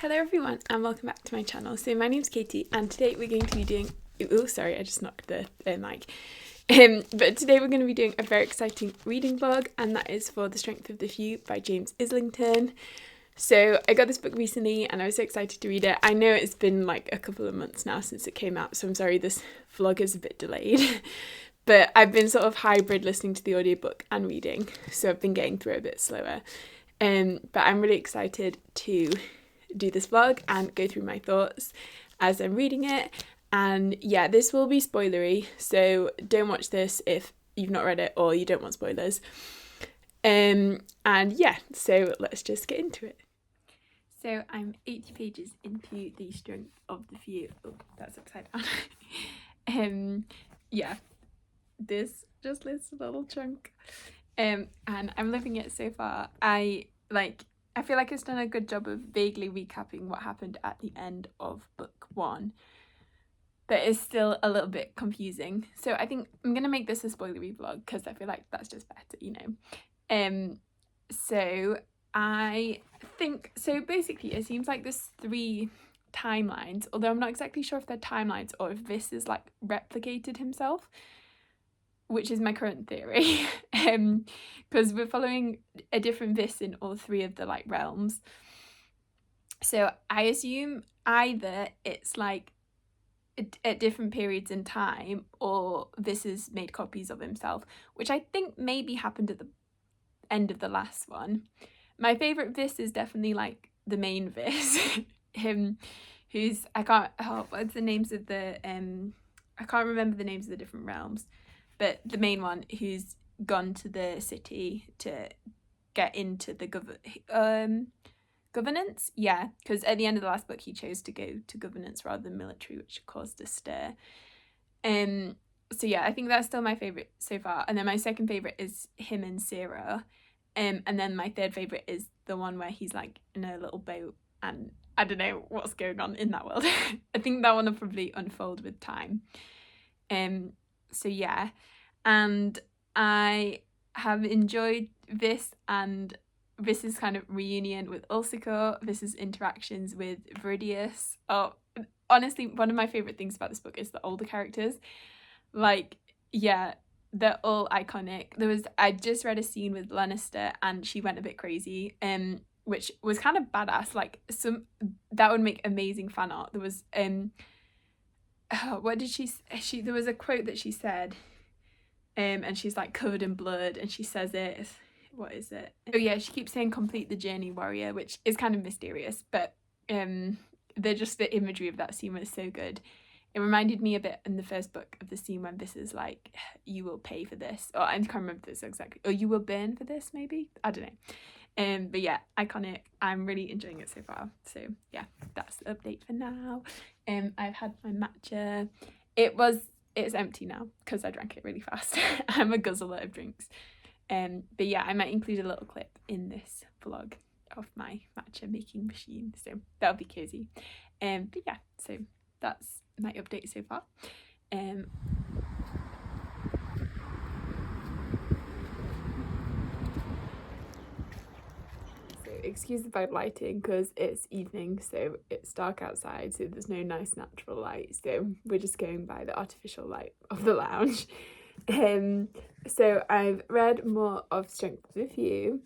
Hello everyone and welcome back to my channel. So my name's Katie and today we're going to be doing, oh sorry I just knocked the mic. But today we're going to be doing a very exciting reading vlog, and that is for The Strength of the Few by James Islington. So I got this book recently and I was so excited to read it. I know it's been like a couple of months now since it came out, so I'm sorry this vlog is a bit delayed. But I've been sort of hybrid listening to the audiobook and reading, so I've been getting through it a bit slower. But I'm really excited to do this vlog and go through my thoughts as I'm reading it. And yeah, this will be spoilery, so don't watch this if you've not read it or you don't want spoilers. And yeah, so let's just get into it. So I'm 80 pages into The Strength of the Few. Oh, that's upside down. Yeah, this just lists a little chunk. And I'm loving it so far. I feel like it's done a good job of vaguely recapping what happened at the end of book one, but it's still a little bit confusing. So I think I'm going to make this a spoilery vlog because I feel like that's just better, you know. So I think, so basically it seems like there's three timelines, although I'm not exactly sure if they're timelines or if this is like replicated himself, which is my current theory, because we're following a different Vis in all three of the like realms. So I assume either it's like at different periods in time, or Vis has made copies of himself, which I think maybe happened at the end of the last one. My favourite Vis is definitely like the main Vis, him, who's, what's the names of the, I can't remember the names of the different realms. But the main one who's gone to the city to get into the governance? Yeah, because at the end of the last book he chose to go to governance rather than military, which caused a stir. So yeah, I think that's still my favourite so far. And then my second favourite is him and Sarah. And then my third favourite is the one where he's like in a little boat and I don't know what's going on in that world. I think that one will probably unfold with time. So yeah, and I have enjoyed this and Vis's kind of reunion with Ulsico, Vis's interactions with Viridius. Oh, honestly, one of my favourite things about this book is the older characters. Like, yeah, they're all iconic. I just read a scene with Lannister and she went a bit crazy, which was kind of badass. Like, that would make amazing fan art. There was what did she there was a quote that she said, and she's like covered in blood and she says it, what is it, oh yeah, she keeps saying complete the journey, warrior, which is kind of mysterious, but the imagery of that scene was so good. It reminded me a bit in the first book of the scene when this is like, you will pay for this, or I can't remember this exactly, or you will burn for this, maybe, I don't know. But yeah, iconic. I'm really enjoying it so far. So yeah, that's the update for now. I've had my matcha. It's empty now because I drank it really fast. I'm a guzzler of drinks. But yeah, I might include a little clip in this vlog of my matcha making machine, so that'll be cozy. But yeah, so that's my update so far. Excuse the bad lighting because it's evening, so it's dark outside, so there's no nice natural light, so we're just going by the artificial light of the lounge. So I've read more of Strength of the Few.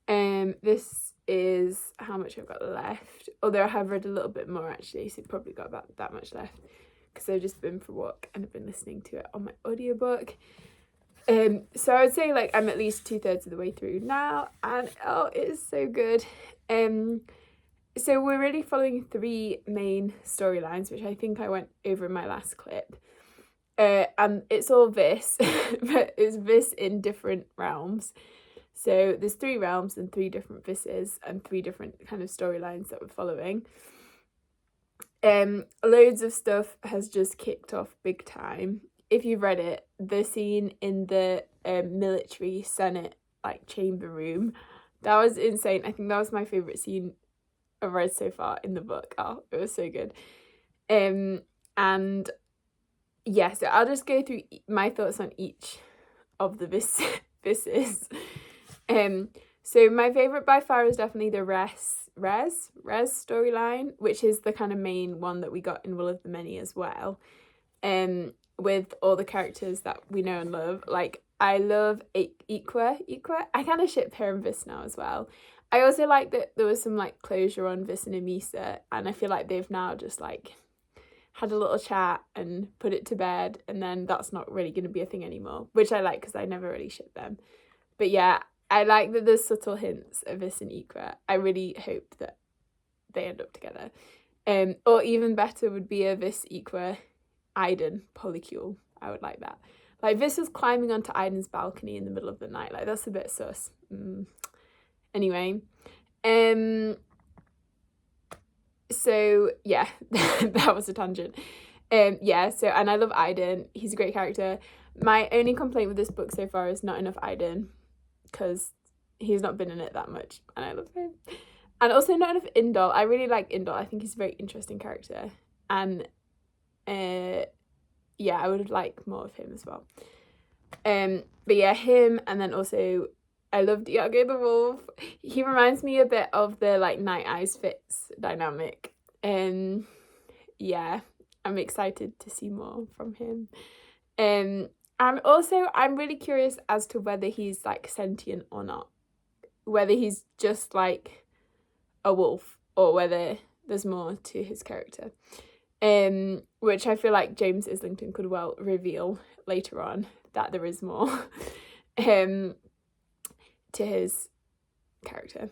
This is how much I've got left, although I have read a little bit more actually, so probably got about that much left because I've just been for a walk and I've been listening to it on my audiobook. So I would say like I'm at least 2/3 of the way through now, and oh, it is so good. So we're really following three main storylines, which I think I went over in my last clip. And it's all Vis, but it's Vis in different realms. So there's three realms and three different Vises and three different kind of storylines that we're following. Loads of stuff has just kicked off big time. If you've read it, the scene in the military senate like chamber room, that was insane. I think that was my favourite scene I've read so far in the book. Oh, it was so good. And yeah, so I'll just go through my thoughts on each of the Vises. So my favourite by far is definitely the Res storyline, which is the kind of main one that we got in Will of the Many as well. With all the characters that we know and love. Like, I love Iqua. I kind of ship her and Vis now as well. I also like that there was some like closure on Vis and Amisa, and I feel like they've now just like had a little chat and put it to bed, and then that's not really going to be a thing anymore, which I like because I never really ship them. But yeah, I like that there's subtle hints of Vis and Iqua. I really hope that they end up together. Or even better would be a Vis, Iqua, Iden polycule. I would like that. Like, Vis was climbing onto Iden's balcony in the middle of the night. Like, that's a bit sus. Anyway. So, yeah. That was a tangent. Yeah, so, and I love Iden. He's a great character. My only complaint with this book so far is not enough Iden, because he's not been in it that much, and I love him. And also not enough Indol. I really like Indol. I think he's a very interesting character. And yeah, I would like more of him as well. But yeah, him, and then also I loved Iago the Wolf. He reminds me a bit of the like Night Eyes Fitz dynamic. Yeah, I'm excited to see more from him. And also I'm really curious as to whether he's like sentient or not. Whether he's just like a wolf or whether there's more to his character. Which I feel like James Islington could well reveal later on that there is more to his character.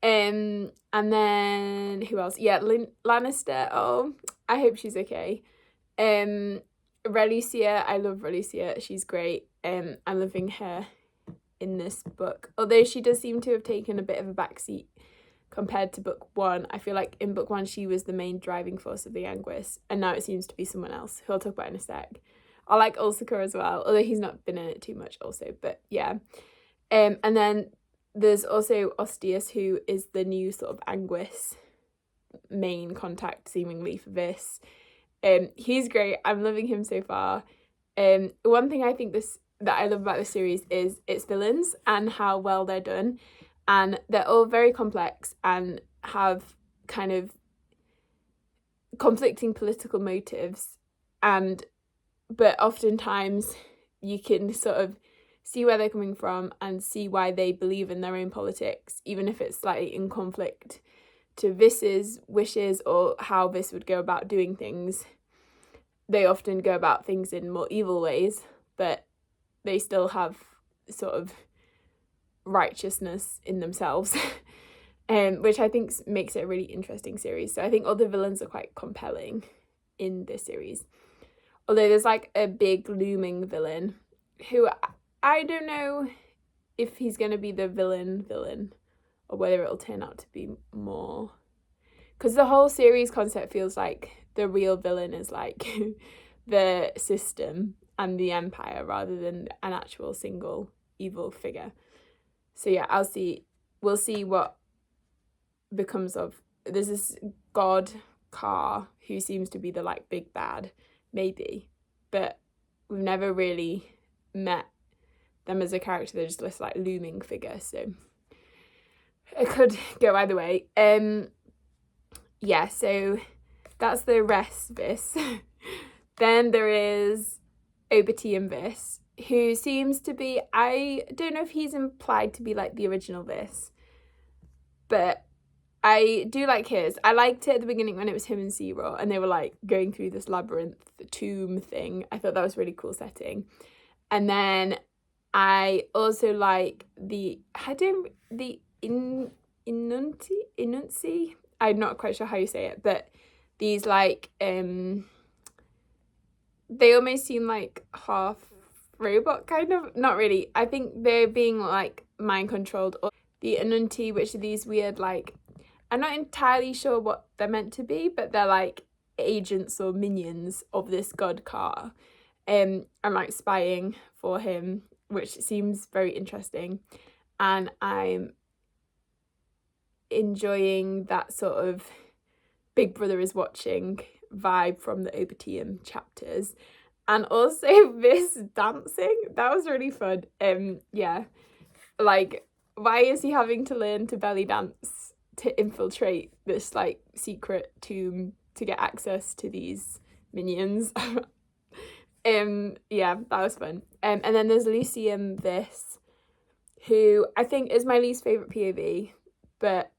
And then who else? Yeah, Lannister. Oh, I hope she's okay. Relicia, I love Relicia. She's great. I'm loving her in this book. Although she does seem to have taken a bit of a backseat compared to book one. I feel like in book one she was the main driving force of the Anguis, and now it seems to be someone else, who I'll talk about in a sec. I like Ulsica as well, although he's not been in it too much also, but yeah. And then there's also Ostius, who is the new sort of Anguis main contact seemingly for this. He's great. I'm loving him so far. One thing I think that I love about the series is its villains and how well they're done. And they're all very complex and have kind of conflicting political motives. But oftentimes you can sort of see where they're coming from and see why they believe in their own politics, even if it's slightly in conflict to Vis's wishes or how Vis would go about doing things. They often go about things in more evil ways, but they still have sort of righteousness in themselves, which I think makes it a really interesting series. So I think all the villains are quite compelling in this series. Although there's like a big looming villain who I don't know if he's going to be the villain or whether it'll turn out to be more. Because the whole series concept feels like the real villain is like the system and the empire rather than an actual single evil figure. So yeah, we'll see what becomes of. There's this god Car who seems to be the like big bad, maybe, but we've never really met them as a character. They're just this like looming figure, so it could go either way. Yeah, so that's the Res Vis. Then there is Oba-Ti Vis, who seems to be, I don't know if he's implied to be like the original Vis, but I do like his. I liked it at the beginning when it was him and Zero and they were like going through this labyrinth tomb thing. I thought that was a really cool setting. And then I also like the Inunci. I'm not quite sure how you say it, but these like they almost seem like half robot kind of. Not really. I think they're being like mind controlled. Or the Inunti, which are these weird like, I'm not entirely sure what they're meant to be, but they're like agents or minions of this god Car, and like spying for him, which seems very interesting. And I'm enjoying that sort of Big Brother is watching vibe from the Oba-Ti chapters. And also this dancing, that was really fun. Yeah, like why is he having to learn to belly dance to infiltrate this like secret tomb to get access to these minions? Yeah, that was fun. And then there's Lucium Vis, who I think is my least favourite POV, but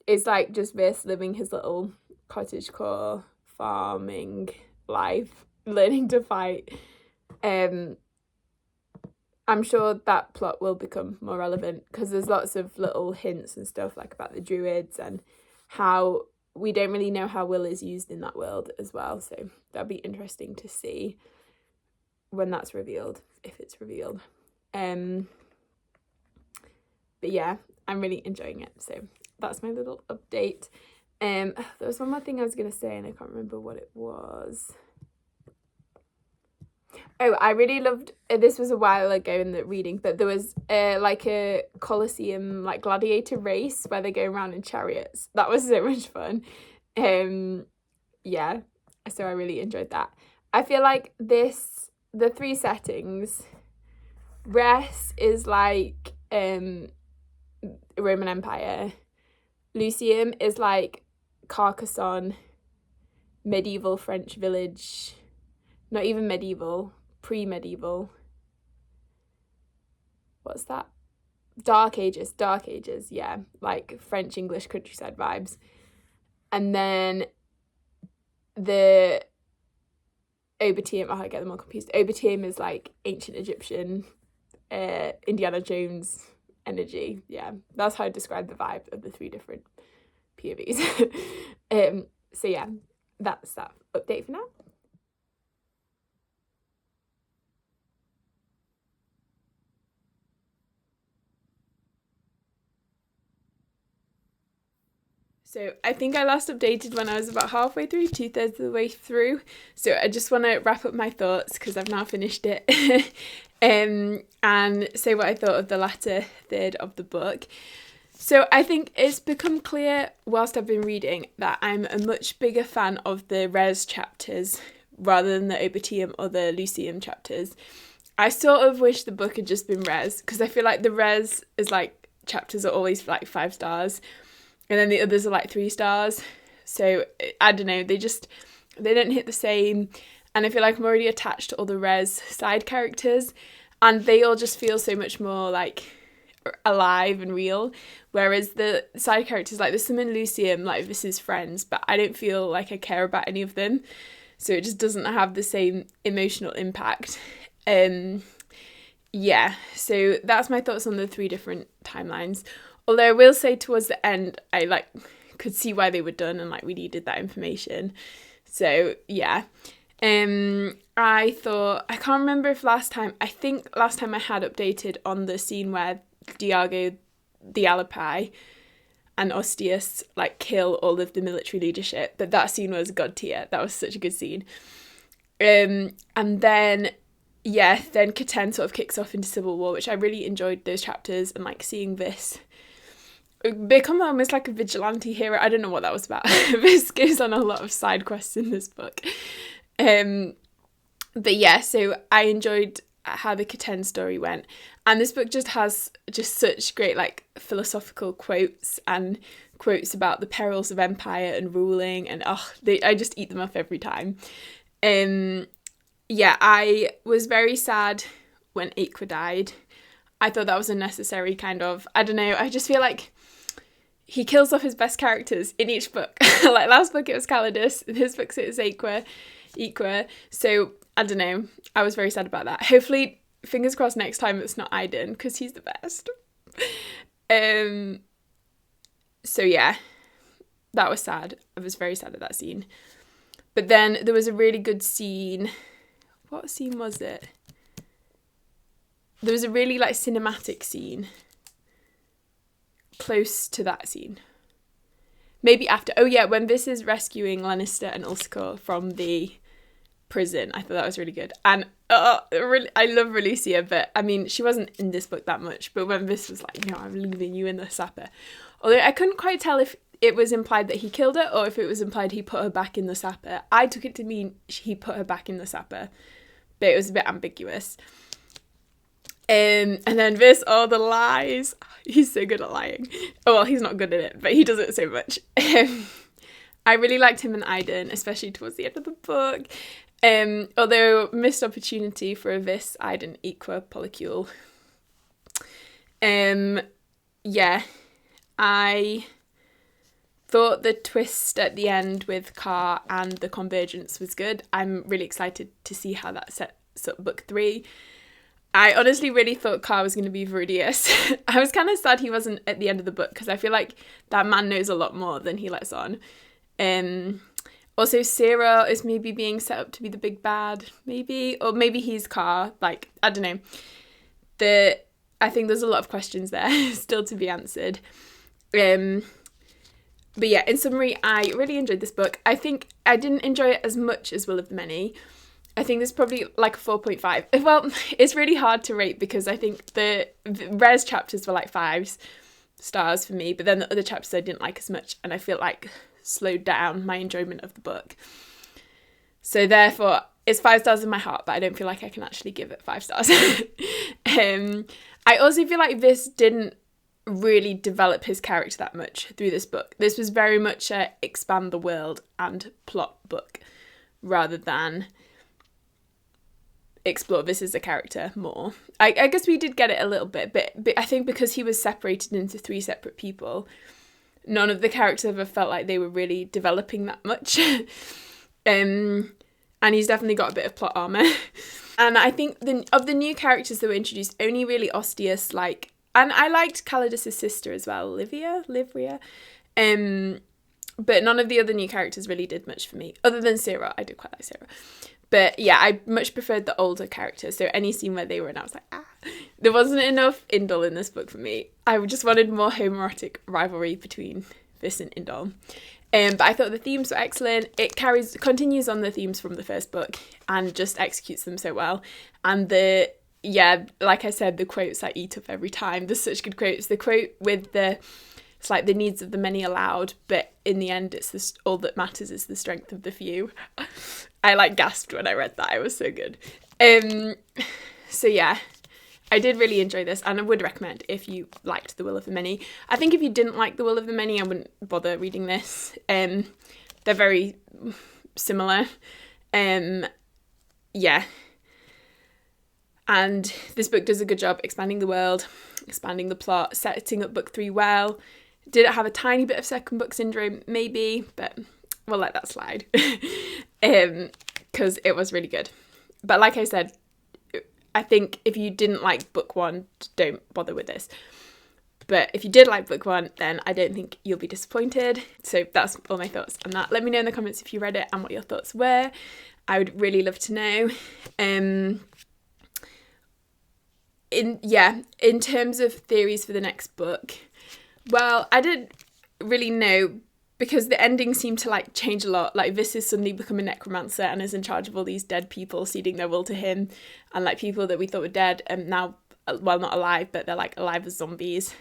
it's like just Vis living his little cottagecore farming life, learning to fight. I'm sure that plot will become more relevant because there's lots of little hints and stuff like about the druids and how we don't really know how will is used in that world as well. So that'll be interesting to see when that's revealed, if it's revealed. But yeah, I'm really enjoying it. So that's my little update. There was one more thing I was going to say and I can't remember what it was. Oh, I really loved, this was a while ago in the reading, but there was like a Colosseum, like gladiator race where they go around in chariots. That was so much fun. Yeah, so I really enjoyed that. I feel like the three settings, Res is like Roman Empire, Lucium is like Carcassonne, medieval French village, not even medieval, pre-medieval. What's that? Dark Ages, yeah. Like French English countryside vibes. And then the Obertium, I get them all confused. Obertium is like ancient Egyptian, Indiana Jones energy. Yeah, that's how I describe the vibe of the three different POVs. So yeah, that's that update for now. So I think I last updated when I was about halfway through, 2/3 of the way through. So I just want to wrap up my thoughts because I've now finished it and say what I thought of the latter third of the book. So I think it's become clear whilst I've been reading that I'm a much bigger fan of the Res chapters rather than the Obertium or the Lucium chapters. I sort of wish the book had just been Res because I feel like the Res is like chapters are always like 5 stars. And then the others are like 3 stars. So I don't know, they don't hit the same. And I feel like I'm already attached to all the Res side characters. And they all just feel so much more like alive and real. Whereas the side characters, like there's some in Lucium, like this is friends, but I don't feel like I care about any of them. So it just doesn't have the same emotional impact. Yeah, so that's my thoughts on the 3 different timelines. Although I will say towards the end, I like could see why they were done and like we needed that information. So yeah, I thought, I can't remember if I think last time I had updated on the scene where Diago the Alapai and Ostius like kill all of the military leadership, but that scene was god tier. That was such a good scene. And then Catan sort of kicks off into civil war, which I really enjoyed those chapters and like seeing this become almost like a vigilante hero. I don't know what that was about. This goes on a lot of side quests in this book. But yeah, so I enjoyed how the Catan story went. And this book just has just such great like philosophical quotes and quotes about the perils of empire and ruling, and I just eat them up every time. Yeah, I was very sad when Aqua died. I thought that was unnecessary, kind of. I don't know, I just feel like he kills off his best characters in each book. Like last book it was Calidus, this book it was Aqua. So I don't know, I was very sad about that. Hopefully, fingers crossed next time it's not Aiden, because he's the best. So yeah, that was sad. I was very sad at that scene. But then there was a really good scene. What scene was it? There was a really like cinematic scene close to that scene. Maybe after. Oh yeah, when this is rescuing Lannister and Ulysses from the prison. I thought that was really good. And I love Relucia, but I mean, she wasn't in this book that much. But when this was like, I'm leaving you in the sapper. Although I couldn't quite tell if it was implied that he killed her or if it was implied he put her back in the sapper. I took it to mean he put her back in the sapper, but it was a bit ambiguous. And then this, all the lies. He's so good at lying. Oh, well, he's not good at it, but he does it so much. I really liked him and Iden, especially towards the end of the book. Although missed opportunity for a vis Iden equa polycule. Yeah, I thought the twist at the end with Car and the convergence was good. I'm really excited to see how that sets up book 3. I honestly really thought Car was going to be Viridius. I was kind of sad he wasn't at the end of the book because I feel like that man knows a lot more than he lets on. Also, Sarah is maybe being set up to be the big bad, maybe. Or maybe he's Car. Like, I don't know. I think there's a lot of questions there still to be answered. But yeah, in summary, I really enjoyed this book. I think I didn't enjoy it as much as Will of the Many. I think there's probably like a 4.5. Well, it's really hard to rate because I think the Res chapters were like 5 stars for me, but then the other chapters I didn't like as much, and I feel like slowed down my enjoyment of the book. So therefore, it's 5 stars in my heart, but I don't feel like I can actually give it 5 stars. I also feel like this didn't really develop his character that much through this book. This was very much a expand the world and plot book rather than explore this as a character more. I guess we did get it a little bit, but I think because he was separated into 3 separate people, none of the characters ever felt like they were really developing that much. And he's definitely got a bit of plot armor. And I think of the new characters that were introduced, only really Ostius, and I liked Calidus' sister as well, Livria. But none of the other new characters really did much for me, other than Sarah. I did quite like Sarah. But yeah, I much preferred the older characters. So any scene where they were in, I was like, There wasn't enough Indol in this book for me. I just wanted more homoerotic rivalry between Vis and Indol. But I thought the themes were excellent. It continues on the themes from the first book and just executes them so well. And like I said, the quotes I eat up every time. There's such good quotes. The quote with it's like the needs of the many allowed, but in the end, it's all that matters is the strength of the few. I gasped when I read that. It was so good. So yeah, I did really enjoy this, and I would recommend if you liked The Will of the Many. I think if you didn't like The Will of the Many, I wouldn't bother reading this. They're very similar. Yeah. And this book does a good job expanding the world, expanding the plot, setting up book 3 well. Did it have a tiny bit of second book syndrome? Maybe, but we'll let that slide. Because it was really good. But like I said, I think if you didn't like book 1, don't bother with this. But if you did like book 1, then I don't think you'll be disappointed. So that's all my thoughts on that. Let me know in the comments if you read it and what your thoughts were. I would really love to know. In terms of theories for the next book, well, I didn't really know because the ending seemed to change a lot. Vis has suddenly become a necromancer and is in charge of all these dead people ceding their will to him, and people that we thought were dead and now, well, not alive, but they're alive as zombies.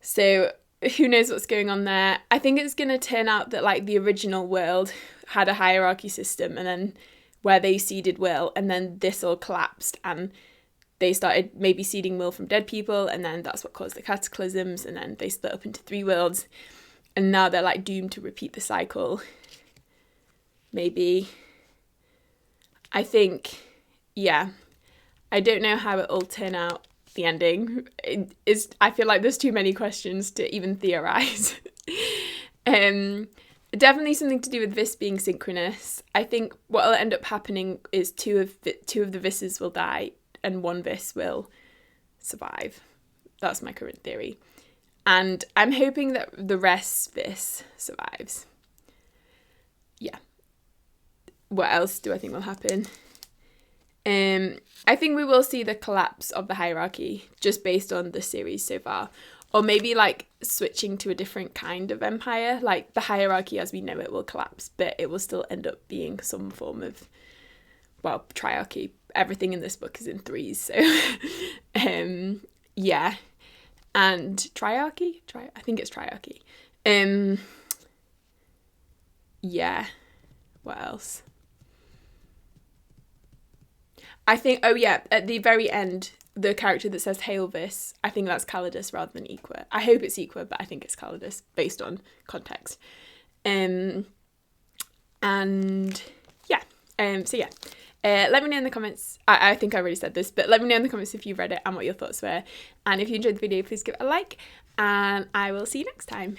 So who knows what's going on there. I think it's going to turn out that the original world had a hierarchy system, and then where they ceded will, and then this all collapsed and they started maybe seeding will from dead people, and then that's what caused the cataclysms, and then they split up into 3 worlds, and now they're doomed to repeat the cycle. Maybe. I think, yeah. I don't know how it'll turn out, the ending. I feel like there's too many questions to even theorise. Definitely something to do with Vis being synchronous. I think what will end up happening is two of the Vises will die, and 1 Vis will survive. That's my current theory. And I'm hoping that the rest Vis survives. Yeah. What else do I think will happen? I think we will see the collapse of the hierarchy just based on the series so far. Or maybe switching to a different kind of empire. The hierarchy as we know it will collapse, but it will still end up being some form of, well, triarchy. Everything in this book is in 3s, so yeah. And triarchy? I think it's triarchy. Yeah. What else? I think, at the very end, the character that says Hailvis, I think that's Calidus rather than Equa. I hope it's Equa, but I think it's Calidus based on context. And yeah, so yeah. Let me know in the comments. I think I already said this, but let me know in the comments if you've read it and what your thoughts were. And if you enjoyed the video, please give it a like, and I will see you next time.